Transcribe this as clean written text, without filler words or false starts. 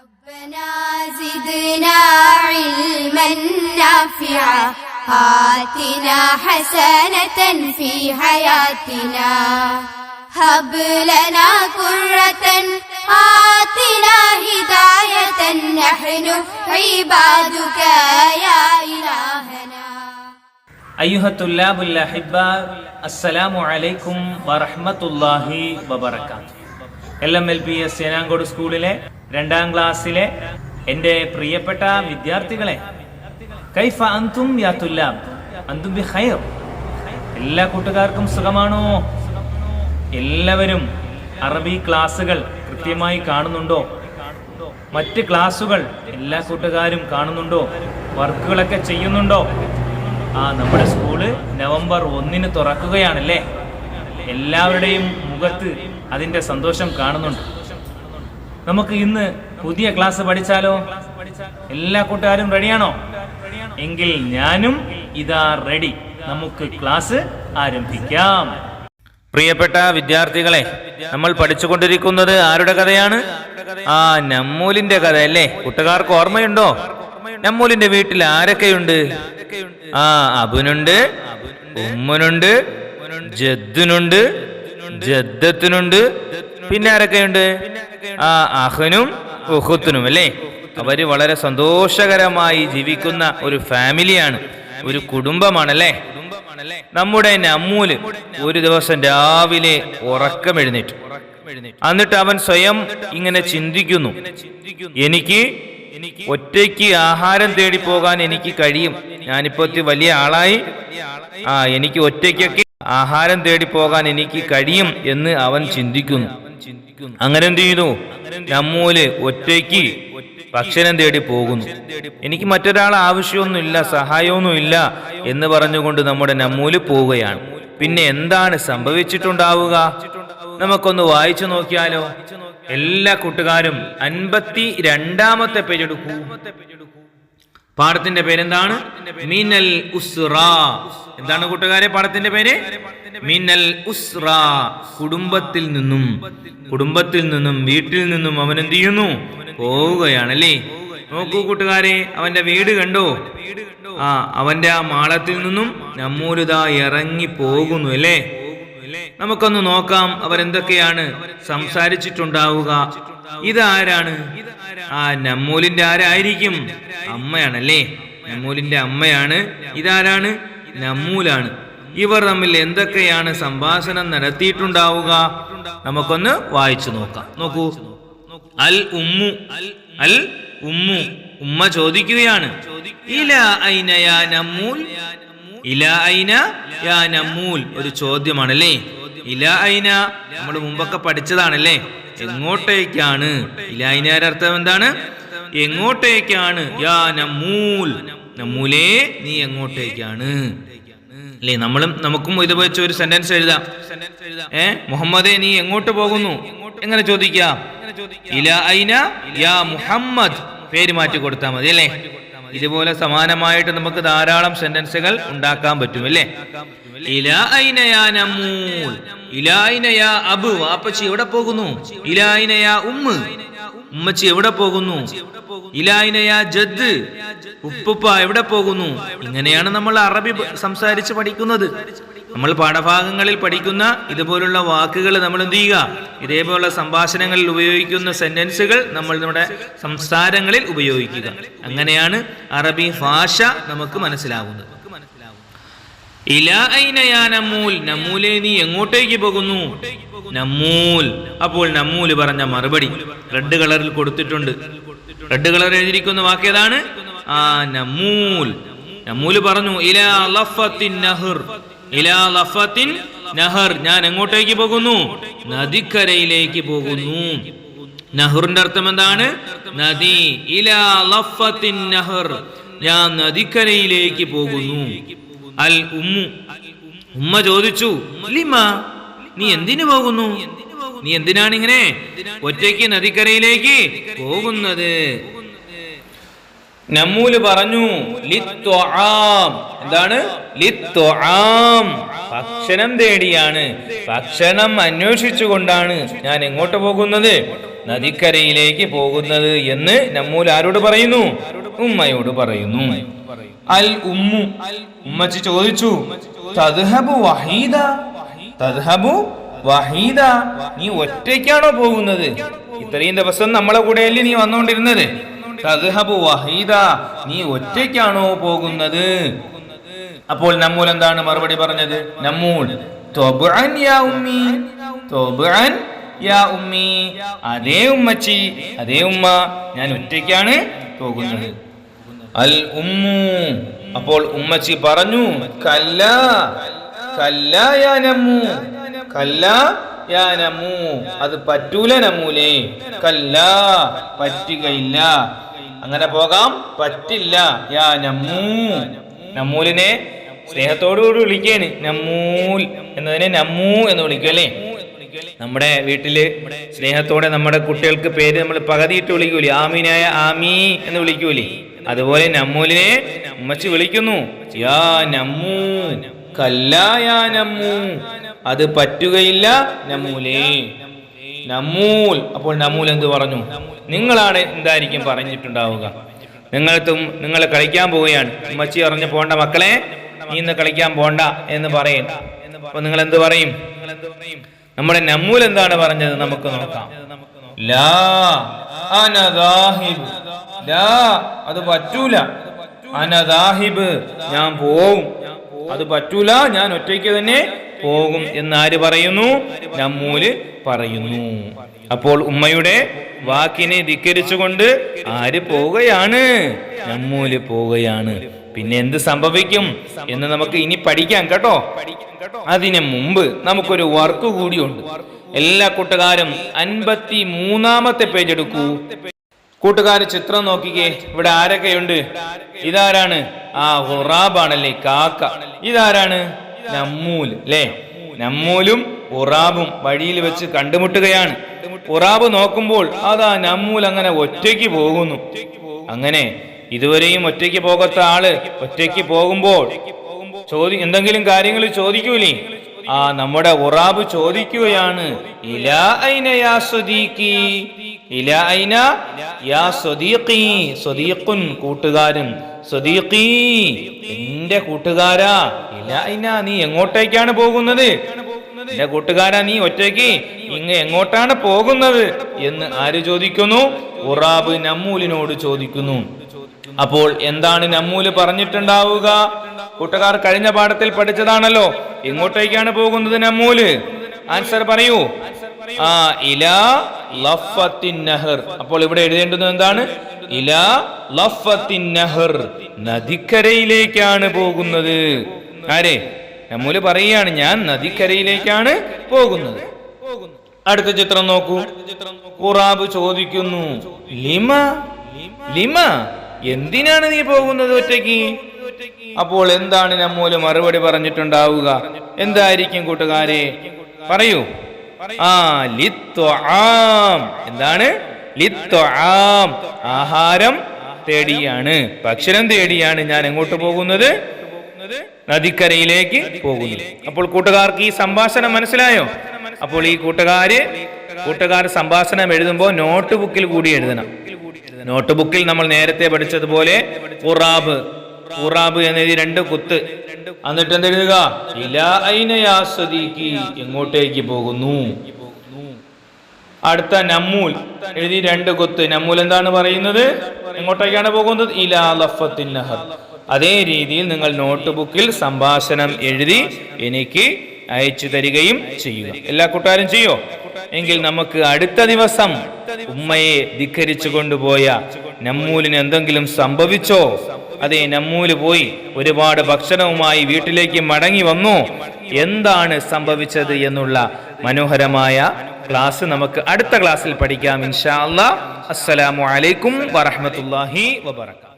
ربنا زدنا علما نافعا آتنا حسنة في حياتنا هب لنا قرة آتنا هداية نحن عبادك يا إلهنا. أيها الطلاب الأحباء السلام عليكم ورحمة الله وبركاته. LMLPS Chenankode സ്കൂളിലെ 2ാം ക്ലാസ്സിലെ എൻ്റെ പ്രിയപ്പെട്ട വിദ്യാർത്ഥികളെ, കൈഫ അൻതും യാ തുല്ലാബ്, അൻതും ബിഖൈർ. എല്ലാ കൂട്ടുകാർക്കും സുഖമാണോ? എല്ലാവരും അറബി ക്ലാസ്സുകൾ കൃത്യമായി കാണുന്നുണ്ടോ? മറ്റ് ക്ലാസ്സുകൾ എല്ലാ കൂട്ടുകാരും കാണുന്നുണ്ടോ? വർക്കുകളൊക്കെ ചെയ്യുന്നുണ്ടോ? നമ്മുടെ സ്കൂള് നവംബർ 1 തുറക്കുകയാണല്ലേ. എല്ലാവരുടെയും മുഖത്ത് അതിൻ്റെ സന്തോഷം കാണുന്നുണ്ട്. നമുക്ക് ഇന്ന് പുതിയ ക്ലാസ് പഠിച്ചാലോ? എല്ലാ കൂട്ടുകാരും റെഡിയാണോ? എങ്കിൽ ഞാനും ഇതാ റെഡി. നമുക്ക് ക്ലാസ് ആരംഭിക്കാം. പ്രിയപ്പെട്ട വിദ്യാർത്ഥികളെ, നമ്മൾ പഠിച്ചുകൊണ്ടിരിക്കുന്നത് ആരുടെ കഥയാണ്? നമ്മൂലിന്റെ കഥ അല്ലേ? കൂട്ടുകാർക്ക് ഓർമ്മയുണ്ടോ? നമ്മൂലിന്റെ വീട്ടിൽ ആരൊക്കെയുണ്ട്? അബുനുണ്ട്, ഉമ്മനുണ്ട്, ജദ്ദുനുണ്ട്, ജദ്ദത്തിനുണ്ട്, പിന്നെ ആരൊക്കെയുണ്ട്? അഹ്നും ഉഖ്തുനും അല്ലേ? അവര് വളരെ സന്തോഷകരമായി ജീവിക്കുന്ന ഒരു ഫാമിലിയാണ്, ഒരു കുടുംബമാണല്ലേ. നമ്മുടെ നമ്മൂല് ഒരു ദിവസം രാവിലെ ഉറക്കമെഴുന്നേറ്റു. എന്നിട്ട് അവൻ സ്വയം ഇങ്ങനെ ചിന്തിക്കുന്നു, എനിക്ക് ഒറ്റയ്ക്ക് ആഹാരം തേടി പോകാൻ എനിക്ക് കഴിയും. ഞാനിപ്പോ വലിയ ആളായി, എനിക്ക് ഒറ്റയ്ക്കൊക്കെ ആഹാരം തേടി പോകാൻ എനിക്ക് കഴിയും എന്ന് അവൻ ചിന്തിക്കുന്നു. അങ്ങനെ എന്ത് ചെയ്തു? നമ്മൂല് ഒറ്റയ്ക്ക് ഭക്ഷണം തേടി പോകുന്നു. എനിക്ക് മറ്റൊരാൾ ആവശ്യമൊന്നുമില്ല, സഹായമൊന്നുമില്ല എന്ന് പറഞ്ഞുകൊണ്ട് നമ്മുടെ നമ്മൂല് പോവുകയാണ്. പിന്നെ എന്താണ് സംഭവിച്ചിട്ടുണ്ടാവുക? നമുക്കൊന്ന് വായിച്ചു നോക്കിയാലോ? എല്ലാ കൂട്ടുകാരും 52ാമത്തെ പേജ് എടുക്കൂ. പാഠത്തിന്റെ പേരെന്താണ്? മിനൽ ഉസ്റ. എന്താണ് കൂട്ടുകാരെ പാഠത്തിന്റെ പേര്? മിനൽ ഉസ്റ. കുടുംബത്തിൽ നിന്നും, വീട്ടിൽ നിന്നും അവൻ എന്ത് ചെയ്യുന്നു? പോവുകയാണല്ലേ. നോക്കൂ കൂട്ടുകാരെ, അവന്റെ വീട് കണ്ടോ? അവന്റെ ആ മാളത്തിൽ നിന്നും നമ്മൂലിതാ ഇറങ്ങി പോകുന്നു അല്ലേ. നമുക്കൊന്ന് നോക്കാം അവരെന്തൊക്കെയാണ് സംസാരിച്ചിട്ടുണ്ടാവുക. ഇതാരാണ്? നമ്മൂലിന്റെ ആരായിരിക്കും? അമ്മയാണല്ലേ. നമ്മൂലിന്റെ അമ്മയാണ്. ഇതാരാണ്? നമ്മൂലാണ്. ഇവർ തമ്മിൽ എന്തൊക്കെയാണ് സംഭാഷണം നടത്തിയിട്ടുണ്ടാവുക? നമുക്കൊന്ന് വായിച്ചു നോക്കാം. നോക്കൂ. അൽ ഉമ്മു, അൽ ഉമ്മു, ഉമ്മ ചോദിക്കുകയാണ്, ഇലാ ഐന യാ നമ്മൂൽ, ഇലാ ഐന യാ നമ്മൂൽ. ഒരു ചോദ്യമാണല്ലേ. ഇലാ ഐന നമ്മൾ മുമ്പൊക്കെ പഠിച്ചതാണല്ലേ. എങ്ങോട്ടേക്കാണ്? ഇലാ ഐനയുടെ അർത്ഥം എന്താണ്? എങ്ങോട്ടേക്കാണ്? യാ നമ്മൂൽ, നമ്മൂലേ നീ എങ്ങോട്ടേക്കാണ് അല്ലേ. നമുക്കും ഇത് വെച്ച് ഒരു സെന്റൻസ് എഴുതാം. മുഹമ്മദേ നീ എങ്ങോട്ട് പോകുന്നു? എങ്ങനെ ചോദിക്കാം? ഇലാ ഐന യാ മുഹമ്മദ്. പേര് മാറ്റി കൊടുത്താൽ മതി അല്ലേ. ഇതുപോലെ സമാനമായിട്ട് നമുക്ക് ധാരാളം സെന്റൻസുകൾ ഉണ്ടാക്കാൻ പറ്റും അല്ലേ. ഇലാ ഐന യാ നമ്മൂൽ, ഇലാ ഐന യാ അബു, വാപ്പച്ചി എവിടെ പോകുന്നു? ഇലാ ഐന യാ ഉമ്മ്, ഉമ്മച്ചി എവിടെ പോകുന്നു? ഇലാ ഐന യാ ജദ്, ഉപ്പുപ്പ എവിടെ പോകുന്നു? ഇങ്ങനെയാണ് നമ്മൾ അറബി സംസാരിച്ച് പഠിക്കുന്നത്. നമ്മൾ പാഠഭാഗങ്ങളിൽ പഠിക്കുന്ന ഇതുപോലുള്ള വാക്കുകൾ നമ്മൾ എന്ത് ചെയ്യുക? ഇതേപോലുള്ള സംഭാഷണങ്ങളിൽ ഉപയോഗിക്കുന്ന സെന്റൻസുകൾ നമ്മൾ നമ്മുടെ സംസാരങ്ങളിൽ ഉപയോഗിക്കുക. അങ്ങനെയാണ് അറബി ഭാഷ നമുക്ക് മനസ്സിലാവുന്നത്. ഇലാ ഐന യാ നമ്മൂൽ, നമ്മൂലേ നീ എങ്ങോട്ടേക്ക് പോകുന്നു? നമ്മൂൽ. അപ്പോൾ നമ്മൂല് പറഞ്ഞ മറുപടി റെഡ് കളറിൽ കൊടുത്തിട്ടുണ്ട്. റെഡ് കളർ എഴുതിയിരിക്കുന്ന വാക്കേതാണ്? നമ്മൂൽ. നമ്മൂല് പറഞ്ഞു, ഇലാ ലഫത്തിൻ നഹർ, ഇലാ ലഫത്തിൻ നഹർ, ഞാൻ എങ്ങോട്ടേക്ക് പോകുന്നു? നദിക്കരയിലേക്ക് പോകുന്നു. നഹറിന്റെ അർത്ഥം എന്താണ്? നദി. ഇലാ ലഫത്തിൻ നഹർ, ഞാൻ നദിക്കരയിലേക്ക് പോകുന്നു. അൽ ഉമ്മു, ഉമ്മ ചോദിച്ചു, ലിമ, നീ എന്തിനു പോകുന്നു? നീ എന്തിനാണ് ഇങ്ങനെ ഒറ്റയ്ക്ക് നദിക്കരയിലേക്ക് പോകുന്നത്? നമ്മൂല് പറഞ്ഞു, ലിത്ത്വാം. എന്താണ്? ലിത്ത്വാം, ഭക്ഷണം തേടിയാണ്, ഭക്ഷണം അന്വേഷിച്ചുകൊണ്ടാണ് ഞാൻ എങ്ങോട്ട് പോകുന്നത്? നദിക്കരയിലേക്ക് പോകുന്നത് എന്ന് നമ്മൂൽ ആരോട് പറയുന്നു? ഉമ്മയോട് പറയുന്നു. അൽ ഉമ്മു, ഉമ്മച്ചി ചോദിച്ചു, തദ്ഹബു വഹീദ, തദ്ഹബു വഹീദ, നീ ഒറ്റയ്ക്കാണോ പോകുന്നത്? ഇത്രയും ദിവസം നമ്മളെ കൂടെയല്ലേ നീ വന്നുകൊണ്ടിരുന്നത്? തദ്ഹബു വഹീദ, നീ ഒറ്റയ്ക്കാണോ പോകുന്നത്? അപ്പോൾ നമ്മൂൽ എന്താണ് മറുപടി പറഞ്ഞത്? നമ്മൂൽ ത്വബ്അൻ യാ ഉമ്മി, ത്വബ്അൻ യാ ഉമ്മി, അതേ ഉമ്മച്ചി, അതേ ഉമ്മ, ഞാൻ ഒറ്റയ്ക്കാണ് പോകുന്നത്. അൽ ഉമ്മു, അപ്പോൾ ഉമ്മച്ചി പറഞ്ഞു, കല്ലാ കല്ലാ യാ നമ്മു, കല്ലാ യാ നമ്മു, അത് പറ്റൂല നമ്മൂലേ, കല്ലാ, പറ്റുകയില്ല, അങ്ങനെ പോകാം പറ്റില്ല. യാ നമ്മൂ, നമ്മൂലിനെ സ്നേഹത്തോടുകൂടി വിളിക്കാണ്. നമ്മൂൽ എന്നതിനെ നമ്മൂ എന്ന് വിളിക്കും അല്ലേ? നമ്മുടെ വീട്ടില് സ്നേഹത്തോടെ നമ്മുടെ കുട്ടികൾക്ക് പേര് നമ്മൾ പകുതിയിട്ട് വിളിക്കൂലേ? ആമീനായ ആമീ എന്ന് വിളിക്കൂലേ? അതുപോലെ നമ്മൂലിനെ ഉമ്മച്ചി വിളിക്കുന്നു, യാ നമ്മൂ, കല്ലാ യാ നമ്മൂ, അത് പറ്റുകയില്ല നമ്മൂലേ, നമ്മൂൽ. അപ്പോൾ നമ്മൂൽ എന്ത് പറഞ്ഞു? നിങ്ങളാണ് എന്തായിരിക്കും പറഞ്ഞിട്ടുണ്ടാവുക? നിങ്ങൾ കളിക്കാൻ പോവുകയാണ്, ഉമ്മച്ചി പറഞ്ഞു പോണ്ട മക്കളെ, നീ ഇന്ന് കളിക്കാൻ പോണ്ട എന്ന് പറയും. അപ്പൊ നിങ്ങൾ എന്ത് പറയും? നമ്മുടെ നമ്മൂൽ എന്താണ് പറഞ്ഞത്? നമുക്ക് നോക്കാം. ലാ അന ദാഹിബ്, ലാ, അത് പറ്റൂല. അന ദാഹിബ്, ഞാൻ പോവും, അത് പറ്റൂല, ഞാൻ ഒറ്റയ്ക്ക് തന്നെ പോകും എന്ന് ആര് പറയുന്നു? നമ്മൂല് പറയുന്നു. അപ്പോൾ ഉമ്മയുടെ വാക്കിനെ ധിക്കരിച്ചുകൊണ്ട് ആര് പോവുകയാണ്? നമ്മൂല് പോവുകയാണ്. പിന്നെ എന്ത് സംഭവിക്കും എന്ന് നമുക്ക് ഇനി പഠിക്കാം കേട്ടോ. അതിനു മുമ്പ് നമുക്കൊരു വർക്ക് കൂടിയുണ്ട്. എല്ലാ കൂട്ടുകാരും 53-ാമത്തെ പേജ് എടുക്കൂ. കൂട്ടുകാര് ചിത്രം നോക്കിക്കേ. ഇവിടെ ആരൊക്കെയുണ്ട്? ഇതാരാണ്? ഖുറാബാണല്ലേ, കാക്ക. ഇതാരാണ്? നമ്മൂൽ അല്ലേ? നമ്മൂലും ഖുറാബും വഴിയിൽ വെച്ച് കണ്ടുമുട്ടുകയാണ്. ഖുറാബ് നോക്കുമ്പോൾ അതാ നമ്മൂൽ അങ്ങനെ ഒറ്റയ്ക്ക് പോകുന്നു. അങ്ങനെ ഇതുവരെയും ഒറ്റയ്ക്ക് പോകാത്ത ആള് ഒറ്റയ്ക്ക് പോകുമ്പോൾ എന്തെങ്കിലും കാര്യങ്ങൾ ചോദിക്കൂലേ? നമ്മുടെ ഖുറാബ് ചോദിക്കുകയാണ്, ഇലാ ഐന യാ സ്വദീഖി, ഇലാ ഐന യാ സ്വദീഖി, സ്വദീഖുൻ കൂട്ടുകാരൻ, സ്വദീഖി എന്റെ കൂട്ടുകാരാ, ഇലാ ഐന നീ എങ്ങോട്ടേക്കാണ് പോകുന്നത്? എന്റെ കൂട്ടുകാരാ, നീ ഒറ്റയ്ക്ക് എങ്ങോട്ടാണ് പോകുന്നത് എന്ന് ആര് ചോദിക്കുന്നു? ഖുറാബ് നമ്മൂലിനോട് ചോദിക്കുന്നു. അപ്പോൾ എന്താണ് നമ്മൂല് പറഞ്ഞിട്ടുണ്ടാവുക? കൂട്ടുകാർ കഴിഞ്ഞ പാഠത്തിൽ പഠിച്ചതാണല്ലോ. എങ്ങോട്ടേക്കാണ് പോകുന്നത് നമ്മൂല്? ആൻസർ പറയൂ. ഇലാ ലഫത്തിൻ നഹർ. അപ്പോൾ ഇവിടെ എഴുതേണ്ടത് എന്താണ്? ഇലാ ലഫത്തിൻ നഹർ, നദിക്കരയിലേക്കാണ് പോകുന്നത്. ആരെ? നമ്മൂല് പറയുകയാണ്, ഞാൻ നദിക്കരയിലേക്കാണ് പോകുന്നത്. അടുത്ത ചിത്രം നോക്കൂ. ഖുറാബ് ചോദിക്കുന്നു, ലിമ, ലിമ, എന്തിനാണ് നീ പോകുന്നത് ഒറ്റയ്ക്ക്? അപ്പോൾ എന്താണ് നമ്മൂല് മറുപടി പറഞ്ഞിട്ടുണ്ടാവുക? എന്തായിരിക്കും കൂട്ടുകാരെ? പറയൂ. ലിത്ത്വാം. എന്താണ്? ലിത്ത്വാം, ആഹാരം തേടിയാണ്, ഭക്ഷണം തേടിയാണ് ഞാൻ എങ്ങോട്ട് പോകുന്നത്? നദിക്കരയിലേക്ക് പോകുന്നത്. അപ്പോൾ കൂട്ടുകാർക്ക് ഈ സംഭാഷണം മനസ്സിലായോ? അപ്പോൾ ഈ കൂട്ടുകാർ സംഭാഷണം എഴുതുമ്പോൾ നോട്ട് ബുക്കിൽ കൂടി എഴുതണം. നോട്ട് ബുക്കിൽ നമ്മൾ നേരത്തെ പഠിച്ചതുപോലെ ഖുറാബ്, ഖുറാബ് എന്നെഴുതി 2 കുത്ത്. എന്നിട്ട് എന്തെഴുതുക? ഇലാ ഐന യാ സ്വദീഖി, എങ്ങോട്ടേക്ക് പോകുന്നു. അടുത്ത നമ്മൂൽ എഴുതി 2 കുത്ത്. നമ്മൂൽ എന്താണ് പറയുന്നത്? എങ്ങോട്ടേക്കാണ് പോകുന്നത്? ഇലാ ലഫത്തിൻ നഹർ. അതേ രീതിയിൽ നിങ്ങൾ നോട്ട് ബുക്കിൽ സംഭാഷണം എഴുതി എനിക്ക് അയച്ചു തരികയും ചെയ്യുക. എല്ലാ കൂട്ടുകാരും ചെയ്യോ? എങ്കിൽ നമുക്ക് അടുത്ത ദിവസം ഉമ്മയെ ധിക്കരിച്ചു കൊണ്ടുപോയ നമ്മൂലിന് എന്തെങ്കിലും സംഭവിച്ചോ? അതെ, നമ്മൂല് പോയി ഒരുപാട് ഭക്ഷണവുമായി വീട്ടിലേക്ക് മടങ്ങി വന്നു. എന്താണ് സംഭവിച്ചത് എന്നുള്ള മനോഹരമായ ക്ലാസ് നമുക്ക് അടുത്ത ക്ലാസ്സിൽ പഠിക്കാം ഇൻഷാ അല്ലാഹ്. അസ്സലാമു അലൈക്കും വറഹ്മത്തുള്ളാഹി വബറകാതുഹു.